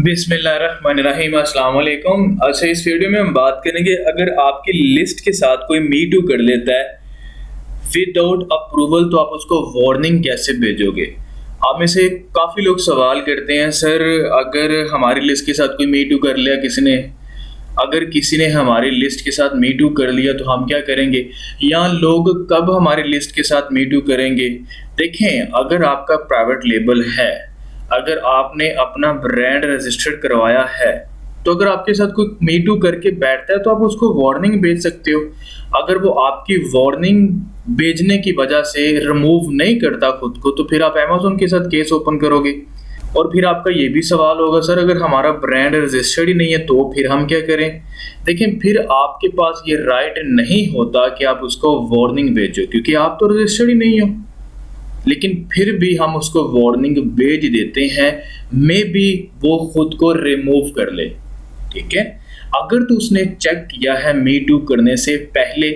बिस्मिल्लाहिर्रहमानिर्रहीम, अस्सलाम वालेकुम। अच्छा, इस वीडियो में हम बात करेंगे अगर आपकी लिस्ट के साथ कोई मी टू कर लेता है विदाउट अप्रूवल तो आप उसको वार्निंग कैसे भेजोगे। आप में से काफ़ी लोग सवाल करते हैं, सर अगर हमारी लिस्ट के साथ कोई मी टू कर लिया अगर किसी ने हमारी लिस्ट के साथ मी टू कर लिया तो हम क्या करेंगे, या लोग कब हमारी लिस्ट के साथ मी टू करेंगे। देखें, अगर आपका प्राइवेट लेबल है, अगर आपने अपना ब्रांड रजिस्टर्ड करवाया है, तो अगर आपके साथ कोई मी टू करके बैठता है तो आप उसको वार्निंग भेज सकते हो। अगर वो आपकी वार्निंग भेजने की वजह से रिमूव नहीं करता खुद को, तो फिर आप अमेज़न के साथ केस ओपन करोगे। और फिर आपका ये भी सवाल होगा, सर अगर हमारा ब्रांड रजिस्टर्ड ही नहीं है तो फिर हम क्या करें। देखें, फिर आपके पास ये राइट नहीं होता कि आप उसको वार्निंग भेजो, क्योंकि आप तो रजिस्टर्ड ही नहीं हो। लेकिन फिर भी हम उसको वार्निंग भेज देते हैं, मे बी वो खुद को रिमूव कर ले। ठीक है, अगर तो उसने चेक किया है मी टू करने से पहले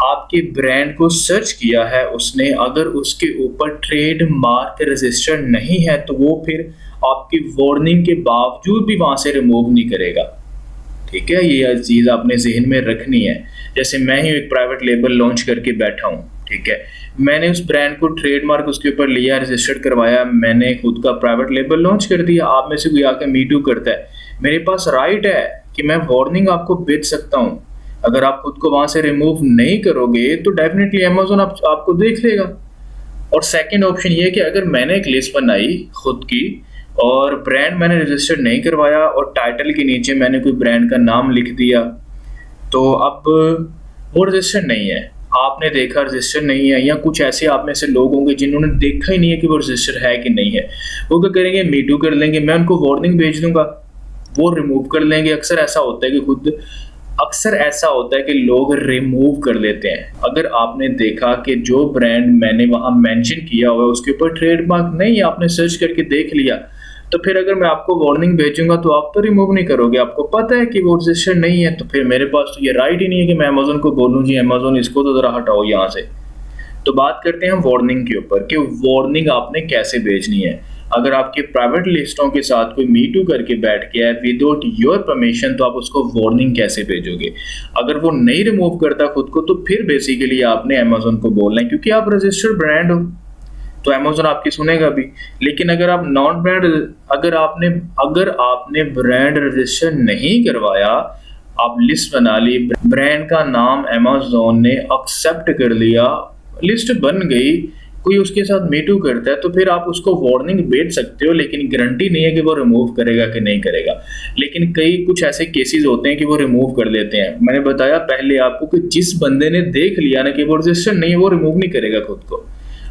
आपके ब्रांड को सर्च किया है उसने, अगर उसके ऊपर ट्रेड मार्क रजिस्टर्ड नहीं है तो वो फिर आपकी वार्निंग के बावजूद भी वहां से रिमूव नहीं करेगा। ठीक है, ये चीज़ आपने जहन में रखनी है। जैसे मैं ही एक प्राइवेट लेबल लॉन्च करके बैठा हूँ, ठीक है, मैंने उस ब्रांड को ट्रेडमार्क उसके ऊपर लिया, रजिस्टर्ड करवाया, मैंने खुद का प्राइवेट लेबल लॉन्च कर दिया। आप में से कोई आके मी टू करता है, मेरे पास राइट है कि मैं वार्निंग आपको भेज सकता हूँ। अगर आप खुद को वहां से रिमूव नहीं करोगे तो डेफिनेटली अमेज़न आपको देख लेगा। और सेकंड ऑप्शन ये है कि अगर मैंने एक लिस्ट बनाई खुद की और ब्रांड मैंने रजिस्टर्ड नहीं करवाया और टाइटल के नीचे मैंने कोई ब्रांड का नाम लिख दिया, तो अब वो रजिस्टर्ड नहीं है, आपने देखा रजिस्टर नहीं है, या कुछ ऐसे आप में से लोग होंगे जिन्होंने देखा ही नहीं है कि वो रजिस्टर है कि नहीं है, वो क्या करेंगे, मी टू कर लेंगे, मैं उनको वार्निंग भेज दूंगा, वो रिमूव कर लेंगे। अक्सर ऐसा होता है कि लोग रिमूव कर लेते हैं। अगर आपने देखा कि जो ब्रांड मैंने वहां मेंशन किया हुआ है उसके ऊपर ट्रेडमार्क नहीं है, आपने सर्च करके देख लिया, तो फिर अगर मैं आपको वार्निंग भेजूंगा तो आप तो रिमूव नहीं करोगे, आपको पता है कि वो रजिस्टर नहीं है, तो फिर मेरे पास तो ये राइट ही नहीं है कि मैं अमेज़न को बोलूं जी अमेज़न इसको तो जरा हटाओ यहाँ से। तो बात करते हैं वार्निंग के ऊपर कि वार्निंग आपने कैसे भेजनी है। अगर आपके प्राइवेट लिस्टों के साथ कोई मी टू करके बैठ गया है विदाउट योर परमिशन, तो आप उसको वार्निंग कैसे भेजोगे। अगर वो नहीं रिमूव करता खुद को, तो फिर बेसिकली आपने अमेज़न को बोलना है, क्योंकि आप रजिस्टर्ड ब्रांड हो तो अमेज़न आपकी सुनेगा भी। लेकिन अगर आप नॉन ब्रांड, अगर आपने ब्रांड रजिस्टर नहीं करवाया, आप लिस्ट बना ली, ब्रांड का नाम अमेज़न ने एक्सेप्ट कर लिया, लिस्ट बन गई, कोई उसके साथ मी टू करता है, तो फिर आप उसको वार्निंग भेज सकते हो, लेकिन गारंटी नहीं है कि वो रिमूव करेगा कि नहीं करेगा। लेकिन कुछ ऐसे केसेस होते हैं कि वो रिमूव कर लेते हैं। मैंने बताया पहले आपको कि जिस बंदे ने देख लिया ना कि वो रजिस्टर नहीं है, वो रिमूव नहीं करेगा खुद को।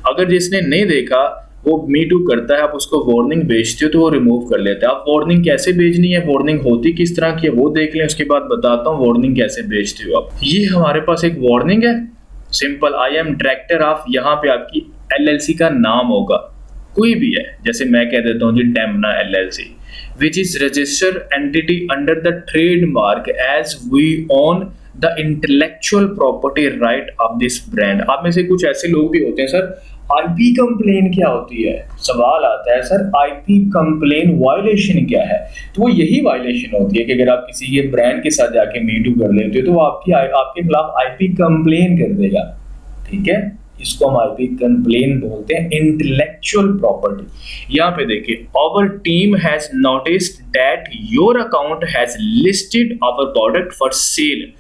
अगर जिसने नहीं देखा वो मी टू करता है, आप उसको वार्निंग भेजते हो तो वो रिमूव कर लेता है। आप वार्निंग कैसे भेजनी है, वार्निंग होती किस तरह की है वो देख लें, उसके बाद बताता हूँ वार्निंग कैसे भेजते हो आप। ये हमारे पास एक वार्निंग है, simple, I am director of, यहाँ पे आपकी LLC का नाम होगा, कोई भी है, जैसे मैं कह देता हूँ जी डेमना LLC, which is registered entity under the trademark as we own the intellectual property right of this brand। आप में से कुछ ऐसे लोग भी होते हैं, सर IP कंप्लेन क्या होती है, सवाल आता है सर IP कंप्लेन वायलेशन क्या है। तो वो यही वायलेशन होती है कि अगर आप किसी के ब्रांड के साथ जाके मी टू कर लेते हो तो वो आपके खिलाफ IP कंप्लेन कर देगा। ठीक है, इसको हम IP कंप्लेन बोलते हैं, इंटेलेक्चुअल प्रॉपर्टी। यहाँ पे देखिए, our team has noticed that your account has listed our product for sale,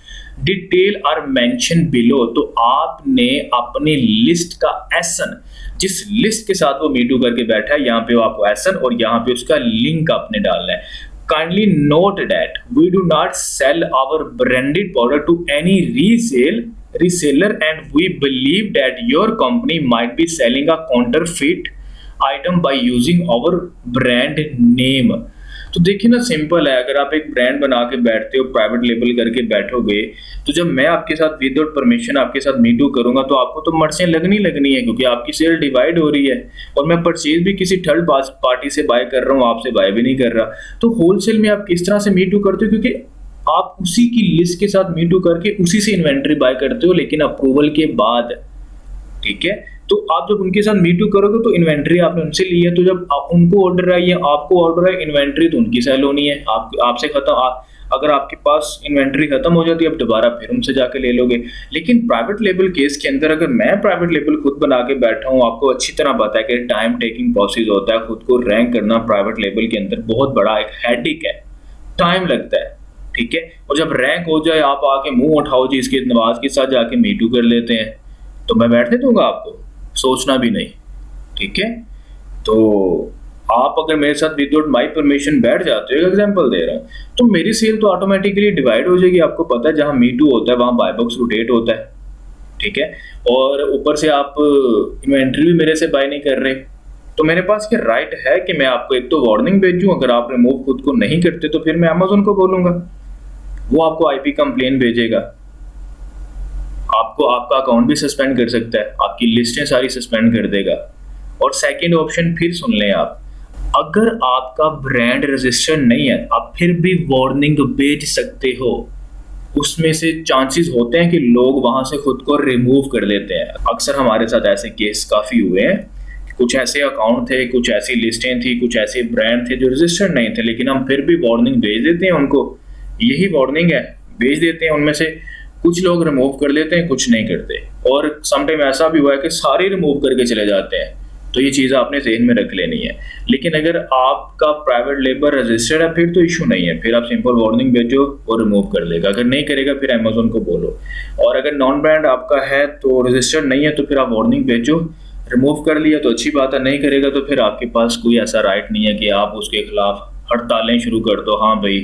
detail are mention below. तो आपने अपनी लिस्ट का एसन, जिस लिस्ट के साथ वो मी टू करके बैठा है, यहाँ पे वो आपको एसन और यहाँ पे उसका लिंक आपने डालना है। Kindly note that we do not sell our branded product to any reseller and we believe that your company might be selling a counterfeit item by using our brand name। तो देखिए ना, simple है, अगर आप एक brand बना के बैठते हो, प्राइवेट लेबल करके बैठोगे, तो जब मैं आपके साथ विदाउट परमिशन आपके साथ मी टू करूंगा तो आपको तो मर्सें लगनी है, क्योंकि आपकी सेल डिवाइड हो रही है और मैं परचेज भी किसी थर्ड पार्टी से बाय कर रहा हूँ, आपसे बाय भी नहीं कर रहा। तो होलसेल में आप किस तरह से मी टू करते हो, क्योंकि आप उसी की लिस्ट के साथ मी टू करके उसी से इन्वेंट्री बाय करते हो, लेकिन अप्रूवल के बाद। ठीक है, तो आप जब उनके साथ मी टू करोगे तो इन्वेंट्री आपने उनसे ली है, तो जब उनको ऑर्डर है या आपको ऑर्डर है, इन्वेंट्री तो उनकी सेल होनी है, आपसे खत्म। अगर आपके पास इन्वेंट्री खत्म हो जाती है, आप दोबारा फिर उनसे जाके ले लोगे। लेकिन प्राइवेट लेबल केस के अंदर अगर मैं प्राइवेट लेबल खुद बना के बैठा हूँ, आपको अच्छी तरह पता है कि टाइम टेकिंग प्रोसेस होता है, खुद को रैंक करना प्राइवेट लेबल के अंदर बहुत बड़ा एक हेडेक है, टाइम लगता है, ठीक है। और जब रैंक हो जाए, आप आके मुंह उठाओ जी इसके नवाज के साथ जाके मी टू कर लेते हैं, तो मैं बैठने दूंगा आपको, सोचना भी नहीं, ठीक है। तो आप अगर मेरे साथ विदाउट माय परमिशन बैठ जाते हो, एग्जांपल दे रहा हूँ, तो मेरी सेल तो ऑटोमेटिकली डिवाइड हो जाएगी। आपको पता है जहां मी टू होता है वहां बाय बॉक्स रोटेट होता है, ठीक है। और ऊपर से आप इन्वेंट्री भी मेरे से बाय नहीं कर रहे, तो मेरे पास ये राइट है कि मैं आपको एक तो वार्निंग भेजूं, अगर आप रिमूव खुद को नहीं करते तो फिर मैं अमेज़न को बोलूंगा, वो आपको आईपी कंप्लेन भेजेगा, आपको आपका अकाउंट भी सस्पेंड कर सकता है, आपकी लिस्टें सारी सस्पेंड कर देगा। और सेकंड ऑप्शन फिर सुन लें आप, अगर आपका ब्रांड रजिस्टर नहीं है, आप फिर भी वार्निंग भेज सकते हो। उसमें से चांसेस होते हैं कि लोग वहां से खुद को रिमूव कर लेते हैं। अक्सर हमारे साथ ऐसे केस काफ़ी हुए हैं, कुछ ऐसे अकाउंट थे, कुछ ऐसी लिस्टें थी, कुछ ऐसे ब्रांड थे जो रजिस्टर्ड नहीं थे, लेकिन हम फिर भी वार्निंग भेज देते हैं उनको, यही वार्निंग है, भेज देते हैं। उनमें से कुछ लोग रिमूव कर लेते हैं, कुछ नहीं करते, और समटाइम ऐसा भी हुआ है कि सारे रिमूव करके चले जाते हैं। तो ये चीज़ आपने ज़हन में रख लेनी है। लेकिन अगर आपका प्राइवेट लेबल रजिस्टर्ड है फिर तो इशू नहीं है, फिर आप सिंपल वार्निंग भेजो और रिमूव कर लेगा। अगर नहीं करेगा फिर अमेज़न को बोलो। और अगर नॉन ब्रांड आपका है तो रजिस्टर्ड नहीं है तो फिर आप वार्निंग भेजो, रिमूव कर लिया तो अच्छी बात है, नहीं करेगा तो फिर आपके पास कोई ऐसा राइट नहीं है कि आप उसके खिलाफ हड़तालें शुरू कर दो। हाँ भाई,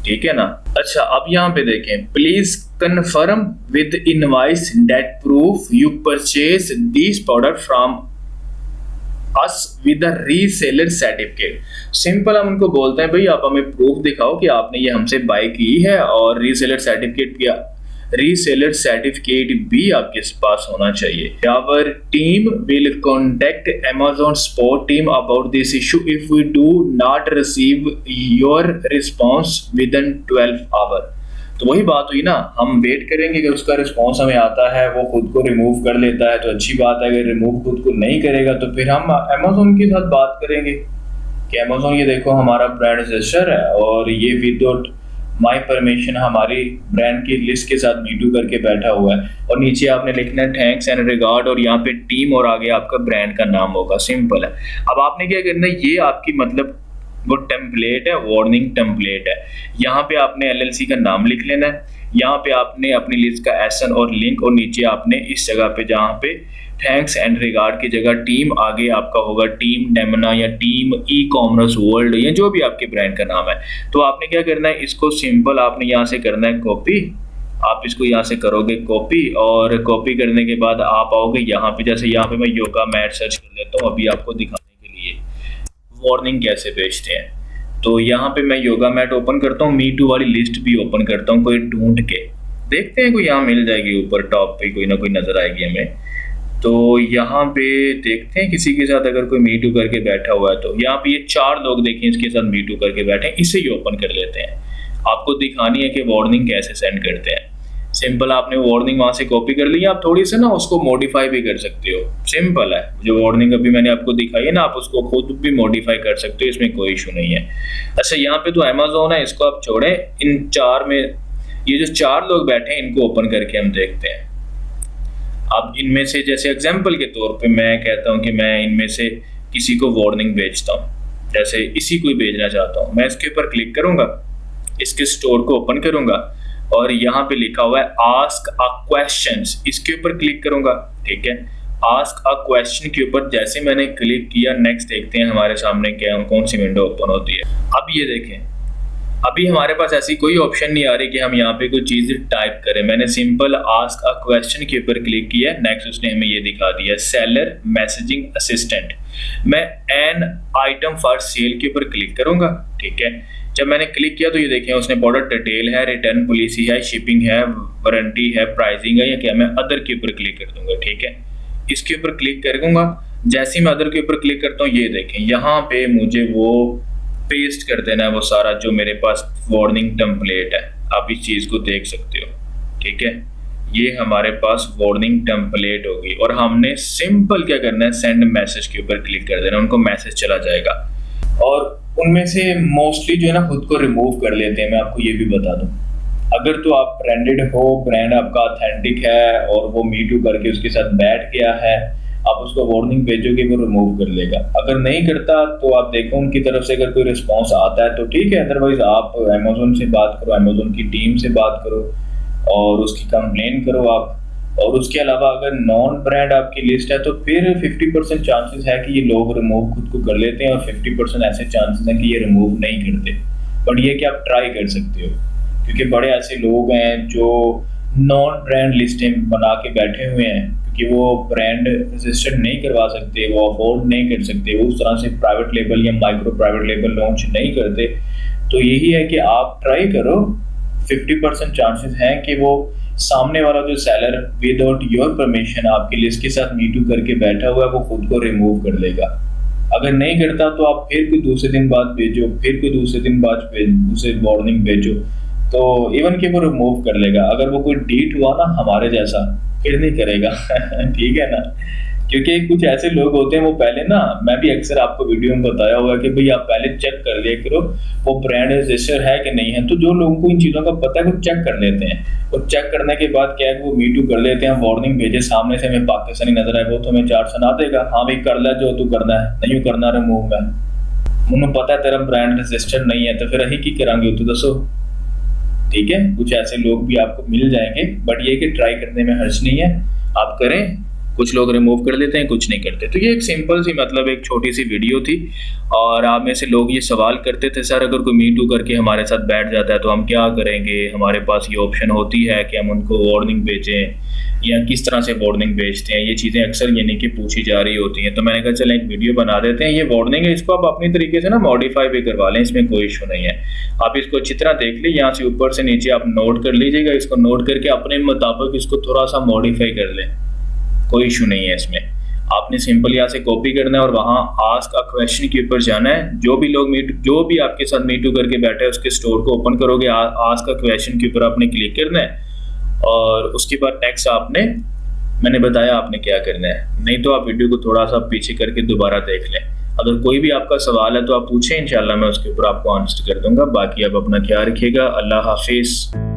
ठीक है ना। अच्छा, अब यहाँ पे देखें, please confirm with invoice that proof you purchase this product from us with the reseller certificate. Simple हम उनको बोलते हैं भाई आप हमें प्रूफ दिखाओ कि आपने ये हमसे बाय की है, और रीसेलर सर्टिफिकेट भी आपके पास होना चाहिए। Our team will contact Amazon support team about this issue if we do not receive your response within 12 hours। तो वही बात हुई ना, हम वेट करेंगे कि उसका रिस्पॉन्स हमें आता है, वो खुद को रिमूव कर लेता है तो अच्छी बात है। अगर रिमूव खुद को नहीं करेगा तो फिर हम अमेज़न के साथ बात करेंगे कि अमेज़न ये देखो हमारा ब्रांड रजिस्टर है और ये विदाउट माय परमिशन हमारी ब्रांड की लिस्ट के साथ मी टू करके बैठा हुआ है, और नीचे आपने लिखना है थैंक्स एंड रिगार्ड, और यहाँ पे टीम और आगे आपका ब्रांड का नाम होगा। सिंपल है। अब आपने क्या करना है, ये आपकी मतलब वो टेम्पलेट है, वार्निंग टेम्पलेट है। यहाँ पे आपने एलएलसी का नाम लिख लेना है, यहाँ पे आपने अपनी लिस्ट का एसन और लिंक, और नीचे आपने इस जगह पे जहाँ पे थैंक्स एंड रिगार्ड की जगह टीम, आगे आपका होगा टीम डेमना या टीम ई कॉमर्स वर्ल्ड या जो भी आपके ब्रांड का नाम है। तो आपने क्या करना है, इसको सिंपल आपने यहाँ से करना है कॉपी। आप इसको यहाँ से करोगे कॉपी, और कॉपी करने के बाद आप आओगे यहाँ पे, जैसे यहाँ पे मैं योगा मैट सर्च कर लेता हूँ अभी आपको दिखाने के लिए वार्निंग कैसे भेजते हैं। तो यहाँ पे मैं योगा मैट ओपन करता हूँ, मी टू वाली लिस्ट भी ओपन करता हूँ, कोई ढूंढ के देखते हैं, कोई यहाँ मिल जाएगी ऊपर टॉप पे, कोई ना कोई नजर आएगी हमें। तो यहाँ पे देखते हैं किसी के साथ अगर कोई मी टू करके बैठा हुआ है, तो यहाँ पे ये 4 लोग देखें इसके साथ मी टू करके बैठे हैं, इसे ही ओपन कर लेते हैं। आपको दिखानी है कि वार्निंग कैसे सेंड करते हैं। सिंपल, आपने वार्निंग वहां से कॉपी कर ली, आप थोड़ी सी ना उसको मॉडिफाई भी कर सकते हो। सिंपल है, जो वार्निंग अभी मैंने आपको दिखाई है ना, आप उसको खुद भी मॉडिफाई कर सकते हो, इसमें कोई इशू नहीं है। अच्छा, यहाँ पे तो अमेज़न है, इसको आप छोड़ें। इन 4 में ये जो 4 लोग बैठे हैं इनको ओपन करके हम देखते हैं। अब इनमें से जैसे एग्जाम्पल के तौर पे मैं कहता हूँ कि मैं इनमें से किसी को वार्निंग भेजता हूँ, जैसे इसी को ही भेजना चाहता हूँ। मैं इसके ऊपर क्लिक करूंगा, इसके स्टोर को ओपन करूंगा, और यहाँ पे लिखा हुआ है आस्क अ क्वेश्चंस, इसके ऊपर क्लिक करूंगा। ठीक है, आस्क अ क्वेश्चन के ऊपर जैसे मैंने क्लिक किया, नेक्स्ट देखते हैं हमारे सामने क्या कौन सी विंडो ओपन होती है। अब ये देखें, अभी हमारे पास ऐसी कोई ऑप्शन नहीं आ रही कि हम यहाँ पे कोई चीज़ टाइप करें। मैंने सिंपल आस्क अ क्वेश्चन के ऊपर क्लिक किया, नेक्स्ट उसने हमें ये दिखा दिया सेलर मैसेजिंग असिस्टेंट। मैं एन आइटम फॉर सेल के ऊपर क्लिक करूंगा। ठीक है, जब मैंने क्लिक किया तो ये देखें उसने प्रोडक्ट डिटेल है, रिटर्न पॉलिसी है, शिपिंग है, वारंटी है, प्राइसिंग है, या क्या। मैं अदर के ऊपर क्लिक कर दूंगा। ठीक है, इसके ऊपर क्लिक करूंगा। जैसे ही मैं अदर के ऊपर क्लिक करता हूँ, ये देखें यहाँ पे मुझे वो पेस्ट कर देना है वो सारा जो मेरे पास वार्निंग टेम्पलेट है। आप इस चीज़ को देख सकते हो। ठीक है, ये हमारे पास वार्निंग टेम्पलेट होगी और हमने सिंपल क्या करना है, सेंड मैसेज के ऊपर क्लिक कर देना, उनको मैसेज चला जाएगा। और उनमें से मोस्टली जो है ना खुद को रिमूव कर लेते हैं। मैं आपको ये भी बता दूं, अगर तो आप ब्रांडेड हो, ब्रांड आपका ऑथेंटिक है और वो मी टू करके उसके साथ बैठ गया है, आप उसको वार्निंग भेजोगे वो रिमूव कर लेगा। अगर नहीं करता तो आप देखो उनकी तरफ से अगर कोई रिस्पॉन्स आता है तो ठीक है, अदरवाइज आप अमेजोन से बात करो, अमेजोन की टीम से बात करो और उसकी कंप्लेन करो आप। और उसके अलावा अगर नॉन ब्रांड आपकी लिस्ट है तो फिर 50% चांसेस है कि ये लोग रिमूव खुद को कर लेते हैं और 50% ऐसे चांसेस हैं कि ये रिमूव नहीं करते। बट ये कि आप ट्राई कर सकते हो, क्योंकि बड़े ऐसे लोग हैं जो नॉन ब्रांड लिस्टें बना के बैठे हुए हैं, क्योंकि वो ब्रांड रजिस्टर्ड नहीं करवा सकते, वो अफोर्ड नहीं कर सकते, वो उस तरह से प्राइवेट लेबल या माइक्रो प्राइवेट लेबल लॉन्च नहीं करते। तो यही है कि आप ट्राई करो, 50% चांसेस हैं कि वो सामने वाला जो सेलर विदाउट योर परमिशन आपकी लिस्ट के साथ मी टू करके बैठा हुआ है वो खुद को रिमूव कर लेगा। अगर नहीं करता तो आप फिर कोई दूसरे दिन बाद भेजो, फिर कोई दूसरे दिन बाद उसे वार्निंग भेजो, तो इवन कि वो रिमूव कर लेगा। अगर वो कोई डीट हुआ ना हमारे जैसा फिर नहीं करेगा ठीक है ना, क्योंकि कुछ ऐसे लोग होते हैं वो पहले ना, मैं भी अक्सर आपको वीडियो में बताया हुआ कि भाई आप पहले चेक कर लिया करो वो ब्रांड रजिस्टर है कि नहीं है। तो जो लोगों को इन चीज़ों का पता है वो चेक कर लेते हैं, और चेक करने के बाद क्या है वो मी टू कर लेते हैं, वार्निंग भेजे सामने से, हमें पाकिस्तानी नजर आए वो तो हमें 4 सुना देगा, हाँ भाई कर ले जो तू करना है, नहीं करना रिमूव में, उन्हें पता है तेरा ब्रांड रजिस्टर नहीं है तो फिर अही की करांगे तो दसो। ठीक है, कुछ ऐसे लोग भी आपको मिल जाएंगे, बट ये कि ट्राई करने में हर्ज नहीं है, आप करें। कुछ लोग रिमूव कर लेते हैं, कुछ नहीं करते। तो ये एक सिंपल सी मतलब एक छोटी सी वीडियो थी, और आप में से लोग ये सवाल करते थे सर अगर कोई मी टू करके हमारे साथ बैठ जाता है तो हम क्या करेंगे, हमारे पास ये ऑप्शन होती है कि हम उनको वार्निंग भेजें या किस तरह से वार्निंग भेजते हैं। ये चीज़ें अक्सर यानी कि पूछी जा रही होती हैं, तो मैंने कहा चलें एक वीडियो बना देते हैं। ये वार्निंग है, इसको आप अपनी तरीके से ना मॉडिफाई भी करवा लें, इसमें कोई इशू नहीं है। आप इसको अच्छी तरह देख लें, यहाँ से ऊपर से नीचे आप नोट कर लीजिएगा, इसको नोट करके अपने मुताबिक इसको थोड़ा सा मॉडिफाई कर लें, कोई इशू नहीं है इसमें। आपने सिंपल यहाँ से कॉपी करना है और वहाँ आस्क अ क्वेश्चन के ऊपर जाना है। जो भी आपके साथ मी टू करके बैठा है उसके स्टोर को ओपन करोगे, आस्क अ क्वेश्चन के ऊपर आपने क्लिक करना है, और उसके बाद नेक्स्ट मैंने बताया आपने क्या करना है। नहीं तो आप वीडियो को थोड़ा सा पीछे करके दोबारा देख लें। अगर कोई भी आपका सवाल है तो आप पूछें, इंशाल्लाह मैं उसके ऊपर आपको आंसर कर दूंगा। बाकी आप अपना ख्याल रखिएगा। अल्लाह हाफिज़।